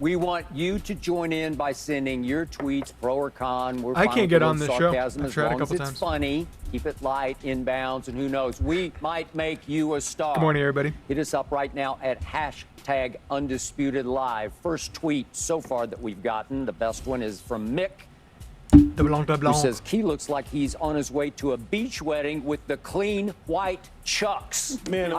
We want you to join in by sending your tweets, pro or con. I can't get on this show. I've tried a couple times. It's funny. Keep it light, inbounds, and who knows, we might make you a star. Good morning, everybody. Hit us up right now at #UndisputedLive. First tweet so far that we've gotten. The best one is from Mick, who says, Key looks like he's on his way to a beach wedding with the clean white chucks. Man,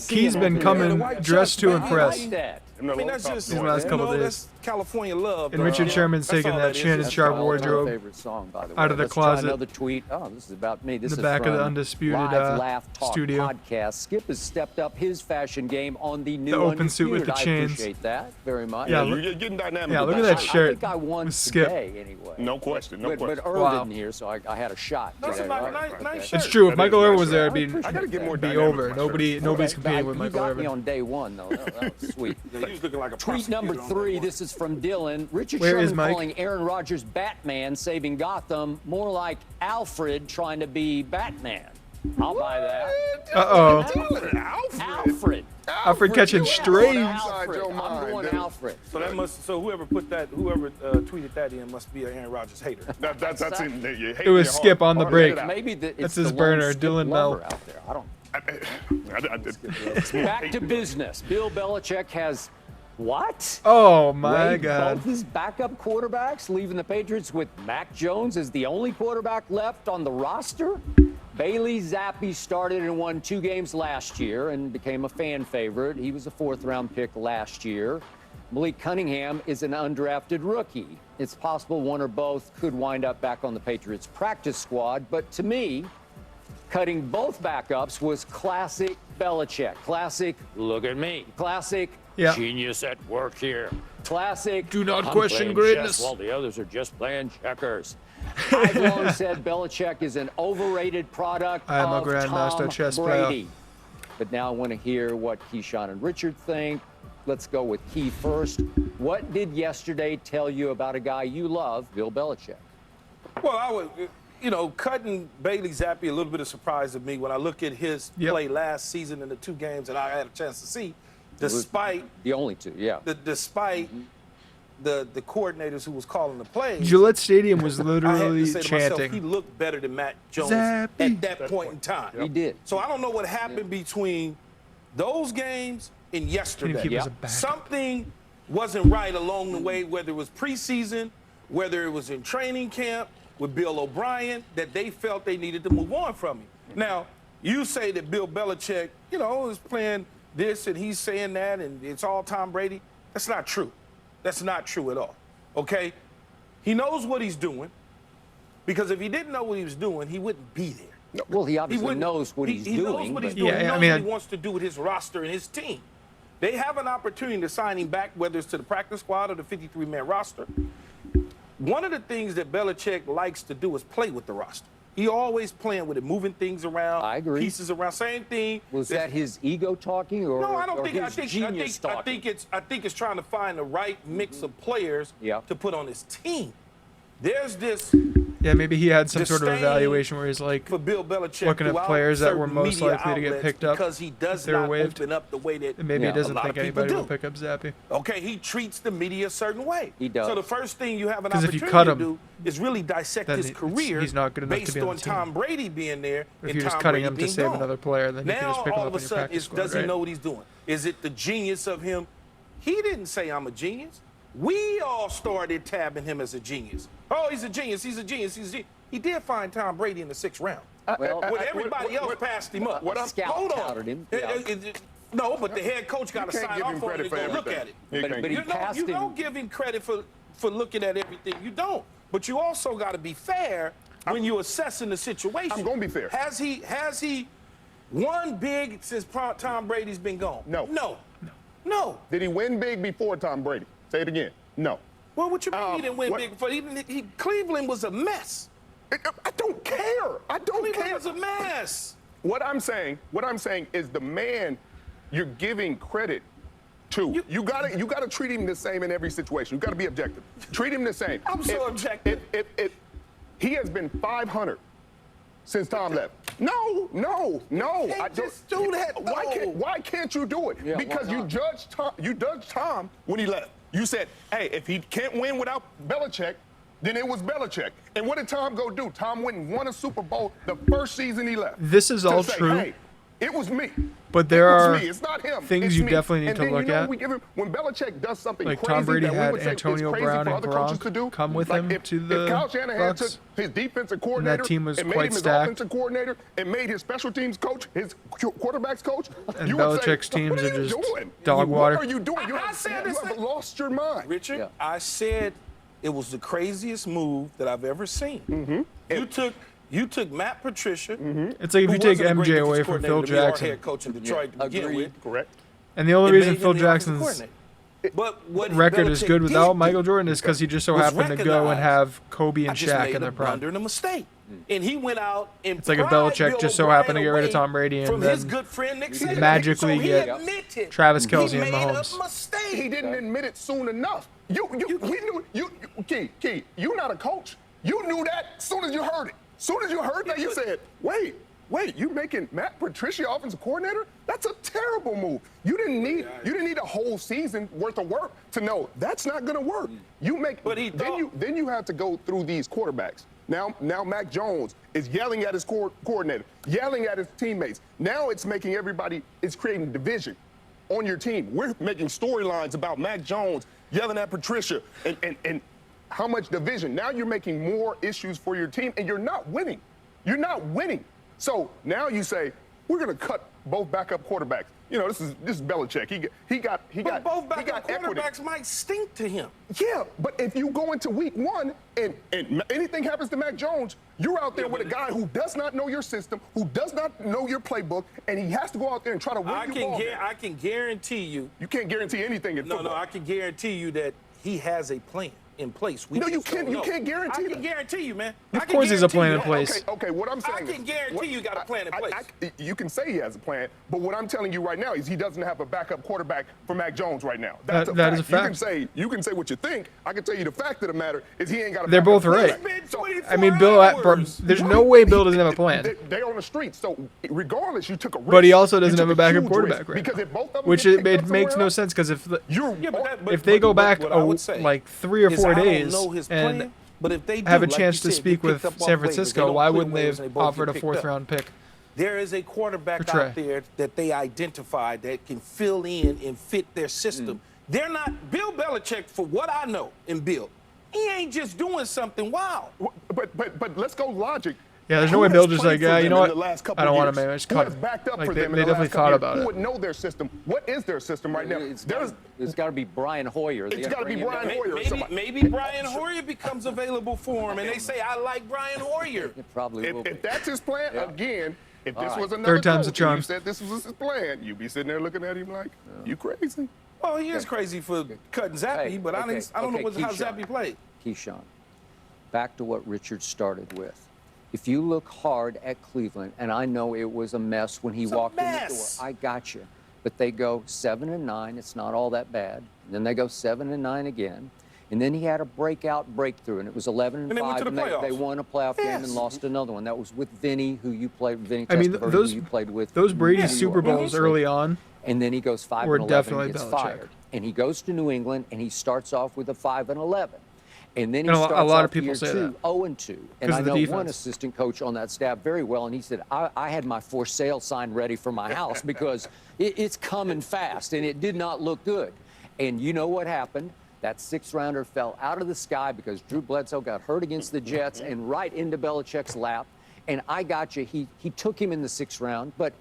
Key's been coming dressed to impress. Like that. I mean, that's just the last couple days. That's California love. And Richard Sherman's taking that Shannon Sharp wardrobe favorite song, by the way. out of the Let's try closet. another tweet. Oh, this is about me. This The is back of from the Undisputed Live Laugh Talk studio. podcast. Skip has stepped up his fashion game on the new The open suit with the Undisputed. chains. I appreciate that very much. Yeah, You're getting dynamic. Yeah, with look at that I shirt. think I won with Skip. today anyway. No question. No But question. Irvin Wow. here, so I had a shot. That's today, a right? nice Okay. shirt. It's true. If That is Michaelirvin nice was there, shirt. it'd I gotta get more be dynamic over. with my shirt. Nobody's I- competing with You got me Michaelirvin. on day one, though. That was sweet. Yeah, you was looking like a Tweet number prosecutor on 3, that this is from Dylan. Richard Where is Sherman Mike? calling Aaron Rodgers Batman saving Gotham, more like Alfred trying to be Batman. I'll buy that. Uh-oh. Alfred. Alfred catching strays. Alfred. I'm going Alfred. So that must. So whoever tweeted that in must be an Aaron Rodgers hater. That's in there. It was Skip on the break. Maybe it's That's the his lone burner, Skip Dylan lover Bell. out there. I don't. I Back to business. Bill Belichick has what? Oh, my Waived God. both his backup quarterbacks, leaving the Patriots with Mac Jones as the only quarterback left on the roster. Bailey Zappi started and won 2 games last year and became a fan favorite. He was a 4th-round pick last year. Malik Cunningham is an undrafted rookie. It's possible one or both could wind up back on the Patriots practice squad, but to me, cutting both backups was classic Belichick. Classic, look at me. Classic, Yeah. genius at work here. Classic, Do not I'm question playing greatness. chess while the others are just playing checkers. I've long said Belichick is an overrated product I am a of grandmaster Tom chess player. Brady. But now I want to hear what Keyshawn and Richard think. Let's go with Key first. What did yesterday tell you about a guy you love, Bill Belichick? Well, I would, cutting Bailey Zappi a little bit of surprise to me when I look at his Yep. play last season in the 2 games that I had a chance to see, despite The only 2, yeah. despite the coordinators who was calling the plays. Gillette Stadium was I had literally to say to myself, he chanting. looked better than Matt Jones Zappy. at that point in time. He did. So I don't know what happened between those games and yesterday. Keep us a backup. Something wasn't right along the way, whether it was preseason, whether it was in training camp with Bill O'Brien, that they felt they needed to move on from him. Now, you say that Bill Belichick, is playing this and he's saying that and it's all Tom Brady. That's not true. That's not true at all, okay? He knows what he's doing, because if he didn't know what he was doing, he wouldn't be there. Well, he obviously wouldn't- knows what he's he doing. knows what he's but- doing. Yeah, he I knows mean, what he wants to do with his roster and his team. They have an opportunity to sign him back, whether it's to the practice squad or the 53-man roster. One of the things that Belichick likes to do is play with the roster. He always playing with it, moving things around, I agree. pieces around. Same thing. Was that his ego talking or, No, I don't or think. his genius talking? I think it's trying to find the right mix of players Yeah. to put on his team. There's this Yeah, maybe he had some sort of disdain evaluation where he's like, for Bill Belichick looking at throughout players that were certain most media likely to get outlets picked up because he does if they were not waived. open up the way that and maybe Yeah. he doesn't a lot think of people anybody will do. pick up Zappy. Okay, he treats the media a certain way. He does. So the first thing you have an 'Cause if you opportunity cut to him, do is really dissect then his it's- career he's not good enough to based be on on the team. Tom Brady being there If and you're just Tom cutting Brady him to being save gone. another player, then you can Now just pick him all up of on a your sudden, practice squad, does he right? know what he's doing? Is it the genius of him? He didn't say I'm a genius. We all started tabbing him as a genius. Oh, he's a genius. He's a genius. He's a genius. He did find Tom Brady in the 6th round. Well, when everybody else passed him up. Scout Hold on. touted him. No, but the head coach got to can't sign give off him on it credit and for go look everything. at it. But he You passed him. don't give him credit for looking at everything. You don't. But you also got to be fair when you're assessing the situation. I'm gonna be fair. Has he won big since Tom Brady's been gone? No. No. Did he win big before Tom Brady? Say it again. No. Well, what you mean he didn't win what- big before? Cleveland was a mess. I don't care. I don't Cleveland care. was a mess. What I'm saying is the man you're giving credit to. You gotta treat him the same in every situation. You gotta be objective. Treat him the same. I'm so objective. He has been 500 since Tom left. No. Can't just do that, though. Why can't you do it? Yeah, because why you not? judged Tom when he left. You said, hey, if he can't win without Belichick, then it was Belichick. And what did Tom go do? Tom went and won a Super Bowl the first season he left. This is all say, true. Hey, it was me. But there are me. It's not him. things it's you me. definitely need and to then, look you know, at. we give him, when Belichick does something Like crazy Tom Brady that we had would say Antonio is crazy Brown for and other coaches to do, Gronk come with like him if, to the if Kyle Shanahan took Bucs, his defensive coordinator team was and quite made him his stacked. offensive coordinator and made his special teams coach, his quarterbacks coach, And you would Belichick's say, teams what are you just doing? dog water. What are you doing? You I have, said you this have thing. lost your mind. Richard, Yeah. I said it was the craziest move that I've ever seen. You took Matt Patricia. It's like if who you take wasn't a great MJ defensive away from coordinator Phil to be our Jackson. head coach in Detroit to begin agreed. with. Correct. And the only and reason made Phil him the offensive Jackson's coordinator. But what record is Belichick good without did Michael do Jordan is because he just so was happened to go and recognize, have Kobe I and just Shaq made in their a prime. blunder and a mistake. And he went out and It's like if pried Belichick Bill just so happened to O'Brien get rid of away Tom Brady and from his then good friend Nick Saban. magically so he get admitted Travis Kelce he and made Mahomes. a mistake. He didn't admit it soon enough. We knew Key, you're not a coach. You knew that as soon as you heard it. As soon as you heard that, you said, wait, you making Matt Patricia offensive coordinator? That's a terrible move. You didn't need a whole season worth of work to know that's not gonna work. Then you have to go through these quarterbacks. Now Mac Jones is yelling at his coordinator, yelling at his teammates. Now it's making it's creating division on your team. We're making storylines about Mac Jones yelling at Patricia and how much division. Now you're making more issues for your team and you're not winning. You're not winning. So now you say, we're gonna cut both backup quarterbacks. You know, this is Belichick. But both backup equity. quarterbacks might stink to him. Yeah, but if you go into week one and anything happens to Mac Jones, you're out there with a guy who does not know your system, who does not know your playbook, and he has to go out there and try to win you ball games. I can guarantee you. You can't guarantee anything in football. No, I can guarantee you that he has a plan in place. No, you can't guarantee that. I can guarantee you, man. Of course he's a plan in place. Okay, what I'm saying I can guarantee you got a plan in place. You can say he has a plan, but what I'm telling you right now is he doesn't have a backup quarterback for Mac Jones right now. That is a fact. You can say what you think. I can tell you the fact of the matter is he ain't got a They're backup both right. quarterback. So, I mean, there's no way Bill doesn't have a plan. They're on the street, so regardless, you took a risk. But he also doesn't You have a took backup huge quarterback risk, right because now. if both of them Which get it picked up makes somewhere no else, sense because if if they go back what I would say like 3 or is 4 I don't days know his and plan, but if they do, have a like chance you to said, speak get with picked up San off waivers, they Francisco, don't why quit wouldn't they waivers, have they both offered a get picked up. 4th-round pick? There is a quarterback For Trey. out there that they identified that can fill in and fit their system. They're not Bill Belichick, for what I know, and Bill, he ain't just doing something wild. But let's go logic. Yeah, there's no Who way has Bill just played like, for yeah, them you know in the what? last couple I don't of want years? to, man. Just Who cut has him. backed up Like, for them in they the definitely last couple thought years? about Who it. would know their system? What is their system right now? It's got to be Brian Hoyer. It's gotta be Brian Hoyer. or somebody. Maybe Brian Hoyer becomes available for him, and they say, I like Brian Hoyer. It probably will be. If that's his plan, again, if this right. was another Third time's the coach and charm. you said this was his plan, you'd be sitting there looking at him like, you crazy. Well, he is crazy for cutting Zappy, but I don't know how Zappy played. Keyshawn, back to what Richard started with. If you look hard at Cleveland, and I know it was a mess when he walked in the door. I got you. But they go 7-9. It's not all that bad. And then they go 7-9 again. And then he had a breakthrough, and it was 11-5. And they went to the playoffs. They won a playoff game and Yes. lost another one. That was with Vinny, who you played. Vinny I mean, Testaverde, those who you played with. those Brady in New Super York. Bowls early on. And then he goes 5-11 Were and definitely gets Belichick. fired. And he goes to New England and he starts off with a 5-11. And then he And starts a lot off of people year say 2, that. 0-2. And 'Cause I of the know one defense. assistant coach on that staff very well, and he said, I had my for sale sign ready for my house because it's coming fast, and it did not look good. And you know what happened? That 6th-rounder fell out of the sky because Drew Bledsoe got hurt against the Jets and right into Belichick's lap. And I got you. He took him in the 6th round, but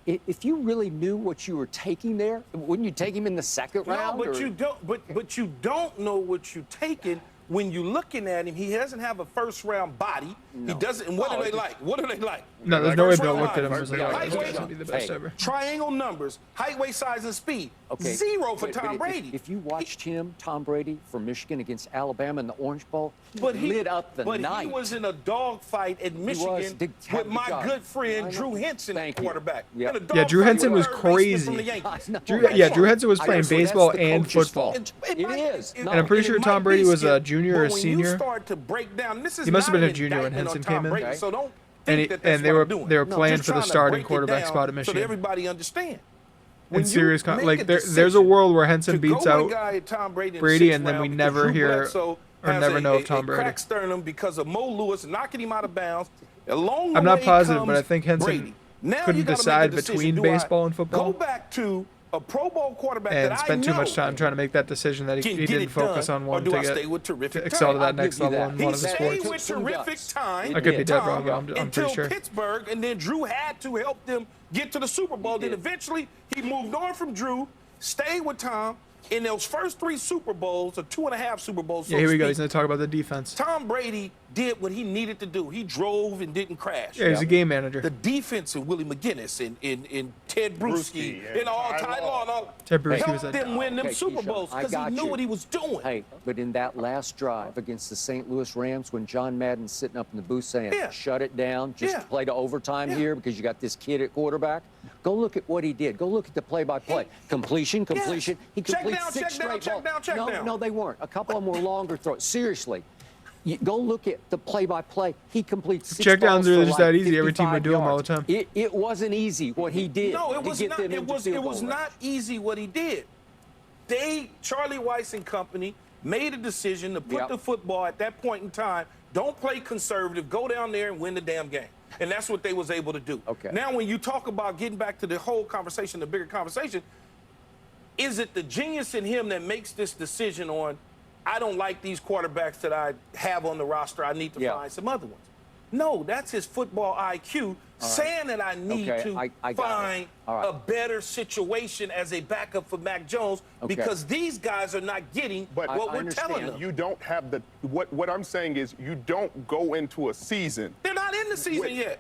if you really knew what you were taking there, wouldn't you take him in the 2nd round? No, but or? you don't. But you don't know what you're taking when you're looking at him. He doesn't have a 1st-round body. No. He doesn't. And what do they like? What do they like? No, there's no way First Bill round looked at him line. and was like, Yeah, oh, this lightweight. guy's going to be the best Hey. ever. Triangle numbers, height, weight, size, and speed. Okay. 0 for But Tom if- Brady. If you watched him, Tom Brady, for Michigan against Alabama in the Orange Bowl, he lit up the night. He was in a dogfight at Michigan with my good friend Drew Henson, Thank you. quarterback. Yeah. In a Yeah, Drew dogfight Henson with was Herb Baseman crazy. from the Yankees. Drew Henson was I playing know, so that's baseball the and coach's football. fault. It It might- is. it- No. And I'm pretty it sure might Tom be Brady was a skip, junior but or when senior. You start to break down. This is He must have not been a an junior when indictment on Henson Tom came in. Brady, Okay. So don't And think that that's they what were I'm doing. they were No, playing just for the trying to starting break it quarterback down spot at so Michigan. that everybody understand. when in serious you make a there's a world where Henson to beats go out with a guy at Tom Brady, in the Brady, sixth and then we round because never Drew hear Bledsoe or has never know a of Tom Brady. crack sternum because of Mo Lewis knocking him out of bounds. Along the I'm not way positive, comes but I think Henson Brady. Now couldn't you gotta decide make a decision. between Do baseball I and football. Go back to a Pro Bowl quarterback and that spent I too know much time trying to make that decision that he get didn't it focus done, on one or do to I get stay with terrific to excel to time? that next level in one of the He sports. stayed with terrific time. I could be dead wrong, but I'm pretty until sure. Pittsburgh, and then Drew had to help them get to the Super Bowl. Then eventually he moved on from Drew, stayed with Tom. In those first 3 Super Bowls, or 2.5 Super Bowls, Yeah, here we go. He's going to talk about the defense. Tom Brady did what he needed to do. He drove and didn't crash. Yeah, he's a game manager. The defense and Willie McGinnis and Ted Bruschi and all Ty Law and all Ted Bruschi helped was them win them Super Bowls because he knew what he was doing. Hey, but in that last drive against the St. Louis Rams, when John Madden's sitting up in the booth saying, shut it down, just play to overtime here because you got this kid at quarterback, go look at what he did. Go look at the play-by-play. Completion. He completes 6 straight balls. No, they weren't. A couple of them were longer throws. Seriously. You go look at the play-by-play. He completes 6 check downs balls are for just like that easy. Every team would do them all the yards. time. It wasn't easy what he did. No, it was not. It was not. not easy what he did. Charlie Weiss and company made a decision to put the football at that point in time. Don't play conservative. Go down there and win the damn game. And that's what they was able to do. Okay. Now, when you talk about getting back to the whole conversation, the bigger conversation, is it the genius in him that makes this decision on, I don't like these quarterbacks that I have on the roster, I need to find some other ones? No, that's his football IQ saying that I need to find a better situation as a backup for Mac Jones because these guys are not getting what we're telling them. You don't have the what I'm saying is you don't go into a season. They're not in the season yet.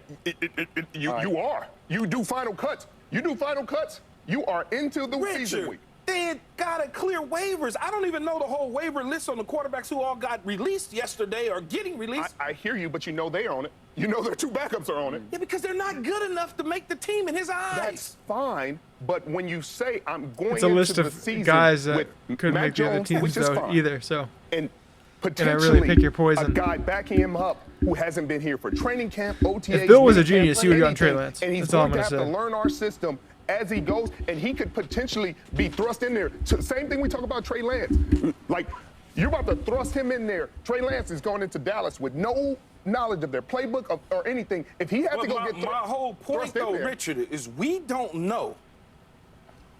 You are. You do final cuts. You do final cuts. You are into the season week. They gotta clear waivers. I don't even know the whole waiver list on the quarterbacks who all got released yesterday or getting released. I hear you, but you know they're on it. You know their 2 backups are on it. Yeah, because they're not good enough to make the team in his eyes. That's fine, but when you say I'm going it's a list into of the season guys that with couldn't Mac make the other Jones, teams though fine, either. So and I potentially really pick your poison. a guy backing him up who hasn't been here for training camp, OTAs. If Bill was a genius, he would have gotten Trey Lance. And he's That's all I'm going going to to have say. to learn our system as he goes, and he could potentially be thrust in there. So same thing we talk about Trey Lance. Like, you're about to thrust him in there. Trey Lance is going into Dallas with no knowledge of their playbook or anything. If he had to go get my whole point, though, Richard, is we don't know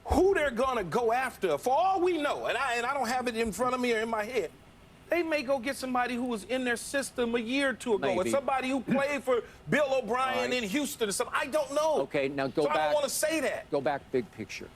who they're going to go after. For all we know, and I don't have it in front of me or in my head, they may go get somebody who was in their system a year or 2 ago, or somebody who played for Bill O'Brien in Houston or something. I don't know. Okay, now go back. I don't want to say that. Go back big picture.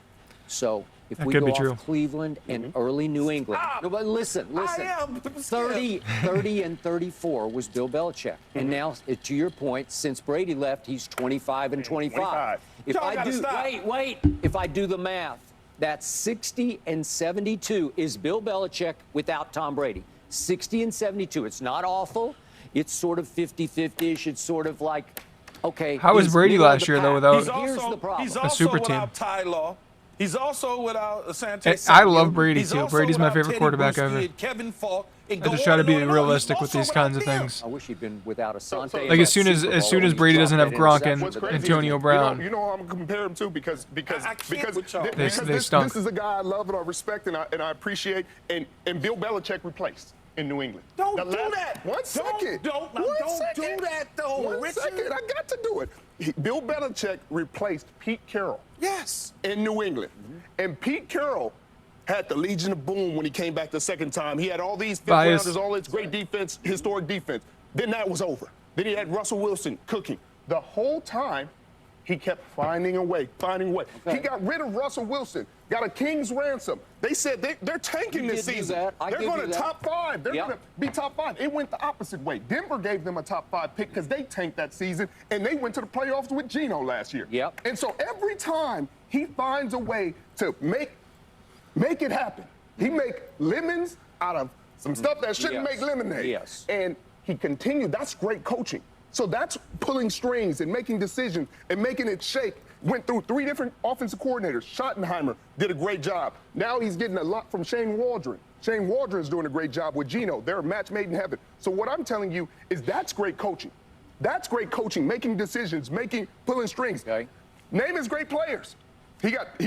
So if That we could go be off true. Cleveland and early New England. Stop. No, but listen. I am 30 and 34 was Bill Belichick. And now, to your point, since Brady left, he's 25 and 25. If Y'all I gotta do, stop. wait. If I do the math, that's 60 and 72 is Bill Belichick without Tom Brady. 60 and 72. It's not awful. It's sort of 50-50ish. It's sort of like, okay. How was he's Brady middle of last the year, though, pack. without Here's the problem. He's also super team? without Ty Law. He's also without Asante. I love Brady, He's too. also Brady's my without favorite Teddy quarterback Bruschi ever. and Kevin Falk. I just try to be realistic with these kinds of things. I wish he'd been without Asante. Like as soon as Brady doesn't have Gronk and Antonio Brown, You know how I'm gonna compare him to because I can't with y'all. They stunk. This is a guy I love and I respect and I appreciate and Bill Belichick replaced in New England. Don't do that. One second. Don't do that, though, One Richard. second. I got to do it. Bill Belichick replaced Pete Carroll. Yes. In New England. And Pete Carroll had the Legion of Boom when he came back the second time. He had all these fifth rounders, all this great defense, historic defense. Then that was over. Then he had Russell Wilson cooking. The whole time, he kept finding a way. Okay. He got rid of Russell Wilson, got a king's ransom. They said they're tanking this season. They're going to top 5. They're going to be top 5. It went the opposite way. Denver gave them a top 5 pick because they tanked that season, and they went to the playoffs with Geno last year. Yep. And so every time he finds a way to make it happen, he make lemons out of some stuff that shouldn't make lemonade. Yes. And he continued. That's great coaching. So that's pulling strings and making decisions and making it shake. Went through 3 different offensive coordinators. Schottenheimer did a great job. Now he's getting a lot from Shane Waldron. Shane Waldron is doing a great job with Geno. They're a match made in heaven. So what I'm telling you is that's great coaching. That's great coaching, making decisions, pulling strings. Okay. Name his great players. He got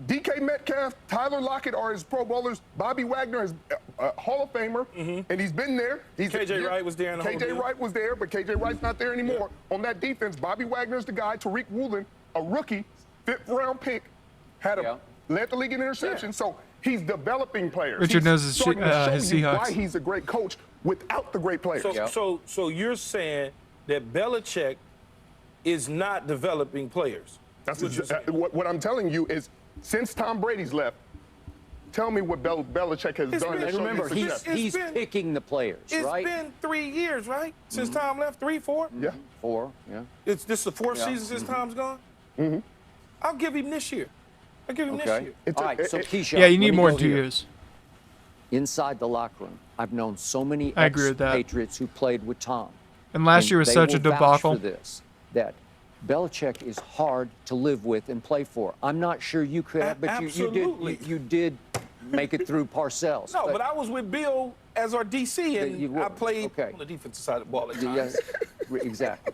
DK Metcalf, Tyler Lockett are his Pro Bowlers, Bobby Wagner is a Hall of Famer, and he's been there. KJ Wright was there in the whole KJ deal. Wright was there, but KJ Wright's not there anymore. On that defense, Bobby Wagner's the guy. Tariq Woolen, a rookie, 5th-round pick, led the league in interceptions. So he's developing players. Richard knows He's his starting to show you Seahawks. why he's a great coach without the great players. So you're saying that Belichick is not developing players? That's what I'm telling you is, since Tom Brady's left, tell me what Belichick has done. Been, Remember, he's picking the players, right? It's been 3 years, right? Since Tom left, 3, 4? Yeah. 4, yeah. It's this the 4th season since Tom's gone? I'll give him this year. I'll give him this year. All right, so Keyshawn. Yeah, you need let me more go than 2 here. years. Inside the locker room, I've known so many I agree with that. Patriots who played with Tom. And last year was they such a will vouch debacle. for this, that Belichick is hard to live with and play for. I'm not sure you could, but you did make it through Parcells. No, but I was with Bill as our DC, and I played on the defensive side of the ball at times. Yes, exactly.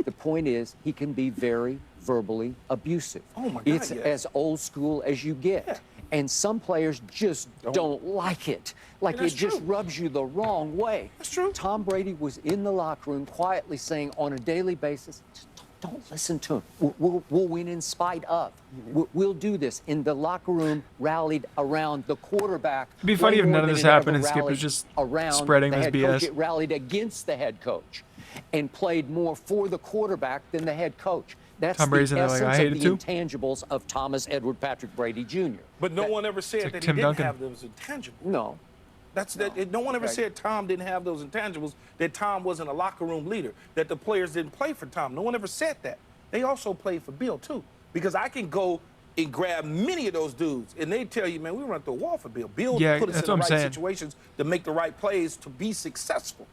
The point is, he can be very verbally abusive. Oh, my God, It's yes. as old school as you get. Yeah. And some players just don't like it. Like, it just rubs you the wrong way. That's true. Tom Brady was in the locker room quietly saying on a daily basis, just don't listen to him. We'll win in spite of. We'll do this. And the locker room rallied around the quarterback. It'd be funny way if more none of than this it ever happened and Skip was rallied just around spreading the this head BS. coach. It rallied against the head coach and played more for the quarterback than the head coach. That's Tom the Brady's in there essence like, I hate of it the too. intangibles of Thomas Edward Patrick Brady Jr. But no one ever said like that Tim he didn't Duncan. have those intangibles. No. No one ever said Tom didn't have those intangibles, that Tom wasn't a locker room leader, that the players didn't play for Tom. No one ever said that. They also played for Bill, too. Because I can go and grab many of those dudes, and they tell you, man, we run through a wall for Bill. Bill put us in the right situations to make the right plays to be successful.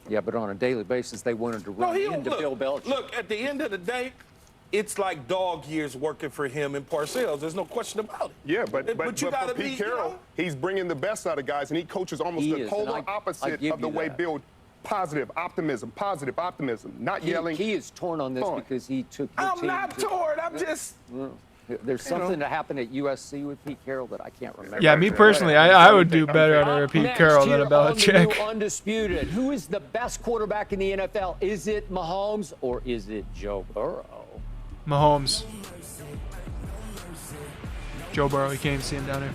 Yeah, but on a daily basis, they wanted to run into Bill Belichick. Look, at the end of the day, it's like dog years working for him in Parcells. There's no question about it. Yeah, but you gotta for Pete be, Carroll, he's bringing the best out of guys, and he coaches almost the polar opposite of the way Bill. Positive optimism, not yelling. He is torn on this because he took your I'm team not torn. I'm just. There's something that happened at USC with Pete Carroll that I can't remember. Yeah, me personally, I would do better under a Pete Carroll than a Belichick. On the new Undisputed, who is the best quarterback in the NFL? Is it Mahomes or is it Joe Burrow? Mahomes. Joe Burrow, you can't even see him down here.